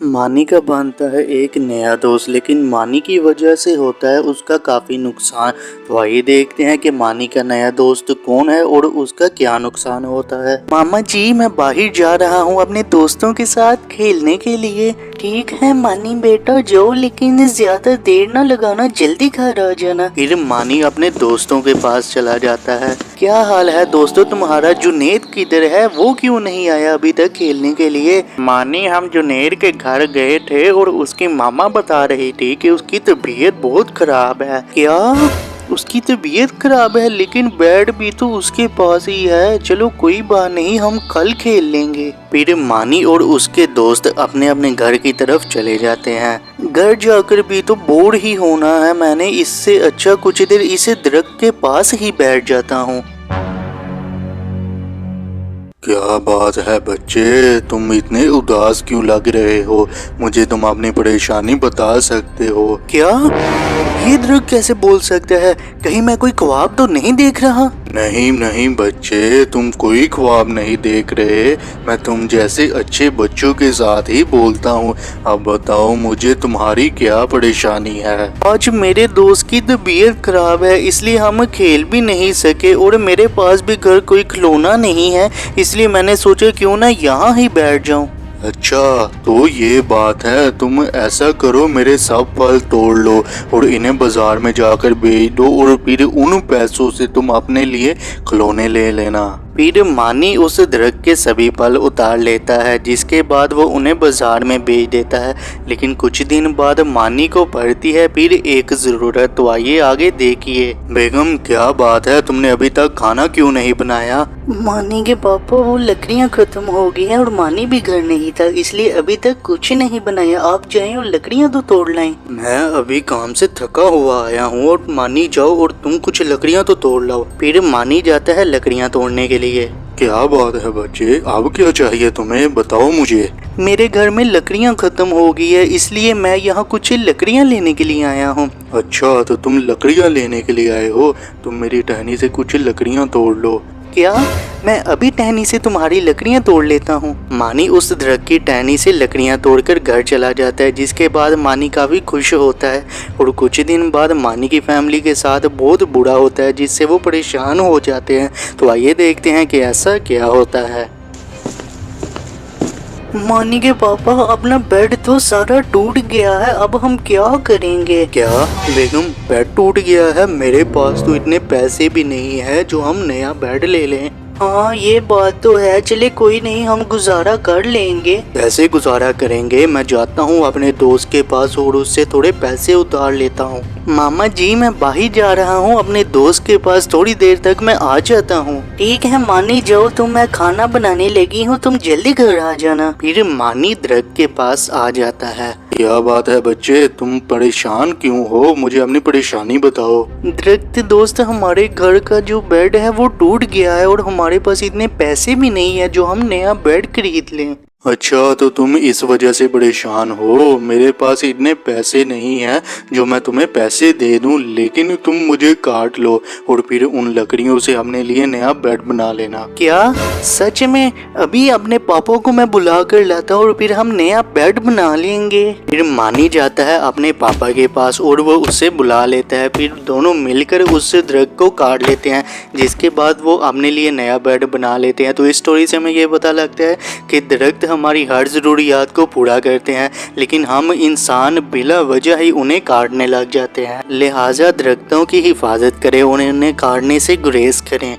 मानी का बनता है एक नया दोस्त, लेकिन मानी की वजह से होता है उसका काफ़ी नुकसान। तो आइए देखते हैं कि मानी का नया दोस्त कौन है और उसका क्या नुकसान होता है। मामा जी, मैं बाहर जा रहा हूँ अपने दोस्तों के साथ खेलने के लिए। ठीक है मानी बेटा, जाओ, लेकिन ज्यादा देर ना लगाना, जल्दी घर आ जाना। फिर मानी अपने दोस्तों के पास चला जाता है। क्या हाल है दोस्तों तुम्हारा? जुनेद किधर है? वो क्यों नहीं आया अभी तक खेलने के लिए? मानी, हम जुनेद के घर गए थे और उसकी मामा बता रही थी कि उसकी तबीयत बहुत खराब है। क्या? उसकी तबीयत खराब है? लेकिन बैट भी तो उसके पास ही है। चलो कोई बात नहीं, हम कल खेल लेंगे। फिर मानी और उसके दोस्त अपने अपने घर की तरफ चले जाते हैं। घर जाकर भी तो बोर ही होना है, मैंने इससे अच्छा कुछ देर इस दरख्त के पास ही बैठ जाता हूँ। क्या बात है बच्चे, तुम इतने उदास क्यों लग रहे हो? मुझे तुम अपनी परेशानी बता सकते हो क्या? ये दरख्त कैसे बोल सकता है? कहीं मैं कोई ख्वाब तो नहीं देख रहा? नहीं नहीं बच्चे, तुम कोई ख्वाब नहीं देख रहे। मैं तुम जैसे अच्छे बच्चों के साथ ही बोलता हूँ। अब बताओ मुझे तुम्हारी क्या परेशानी है? आज मेरे दोस्त की तबीयत खराब है, इसलिए हम खेल भी नहीं सके और मेरे पास भी घर कोई खिलौना नहीं है, इसलिए मैंने सोचा क्यों ना यहाँ ही बैठ जाऊं। अच्छा तो ये बात है, तुम ऐसा करो, मेरे सब फल तोड़ लो और इन्हें बाजार में जाकर बेच दो और फिर उन पैसों से तुम अपने लिए खिलौने ले लेना। फिर मानी उस दरख्त के सभी फल उतार लेता है, जिसके बाद वो उन्हें बाजार में बेच देता है। लेकिन कुछ दिन बाद मानी को पड़ती है फिर एक जरूरत। तो आइए आगे देखिए। बेगम, क्या बात है, तुमने अभी तक खाना क्यों नहीं बनाया? मानी के पापा, वो लकड़ियाँ खत्म हो गई हैं और मानी भी घर नहीं था, इसलिए अभी तक कुछ नहीं बनाया। आप जाएं और लकड़ियाँ तो तोड़ लाएं। मैं अभी काम से थका हुआ आया हूँ और मानी जाओ और तुम कुछ लकड़ियाँ तो तोड़ लाओ। फिर मानी जाता है लकड़ियाँ तोड़ने के लिए। क्या बात है बच्चे, अब क्या चाहिए तुम्हें, बताओ मुझे। मेरे घर में लकड़ियाँ खत्म हो गई है, इसलिए मैं यहाँ कुछ लकड़ियाँ लेने के लिए आया हूँ। अच्छा तो तुम लकड़ियाँ लेने के लिए आए हो, तुम मेरी टहनी से कुछ लकड़ियाँ तोड़ लो। क्या? मैं अभी टहनी से तुम्हारी लकड़ियाँ तोड़ लेता हूँ। मानी उस दरख्त की टहनी से लकड़ियाँ तोड़कर घर चला जाता है, जिसके बाद मानी काफ़ी खुश होता है। और कुछ दिन बाद मानी की फैमिली के साथ बहुत बुरा होता है, जिससे वो परेशान हो जाते हैं। तो आइए देखते हैं कि ऐसा क्या होता है। मानी के पापा, अपना बेड तो सारा टूट गया है, अब हम क्या करेंगे? क्या बेगम, बेड टूट गया है? मेरे पास तो इतने पैसे भी नहीं है जो हम नया बेड ले लें। हाँ ये बात तो है, चले कोई नहीं, हम गुजारा कर लेंगे। कैसे गुजारा करेंगे? मैं जाता हूँ अपने दोस्त के पास और उससे थोड़े पैसे उधार लेता हूँ। मामा जी, मैं बाहर जा रहा हूँ अपने दोस्त के पास, थोड़ी देर तक मैं आ जाता हूँ। ठीक है मानी, जाओ, तुम, मैं खाना बनाने लगी हूँ, तुम जल्दी घर आ जाना। फिर मानी दरख्त के पास आ जाता है। क्या बात है बच्चे, तुम परेशान क्यों हो? मुझे अपनी परेशानी बताओ। दरख्त दोस्त, हमारे घर का जो बेड है वो टूट गया है और हमारे पास इतने पैसे भी नहीं है जो हम नया बेड खरीद लें। अच्छा तो तुम इस वजह से परेशान हो? मेरे पास इतने पैसे नहीं हैं जो मैं तुम्हें पैसे दे दूं, लेकिन तुम मुझे काट लो और फिर उन लकड़ियों से अपने लिए नया बेड बना लेना। क्या सच में? अभी अपने पापा को मैं बुला कर लाता हूँ और फिर हम नया बेड बना लेंगे। फिर मानी जाता है अपने पापा के पास और वो उससे बुला लेता है। फिर दोनों मिलकर उस दरख्त को काट लेते हैं, जिसके बाद वो अपने लिए नया बेड बना लेते हैं। तो इस स्टोरी से हमें ये पता लगता है कि दरख्त हमारी हर ज़रूरियात को पूरा करते हैं, लेकिन हम इंसान बिला वजह ही उन्हें काटने लग जाते हैं। लिहाजा दरख्तों की हिफाजत करें, उन्हें काटने से गुरेज करें।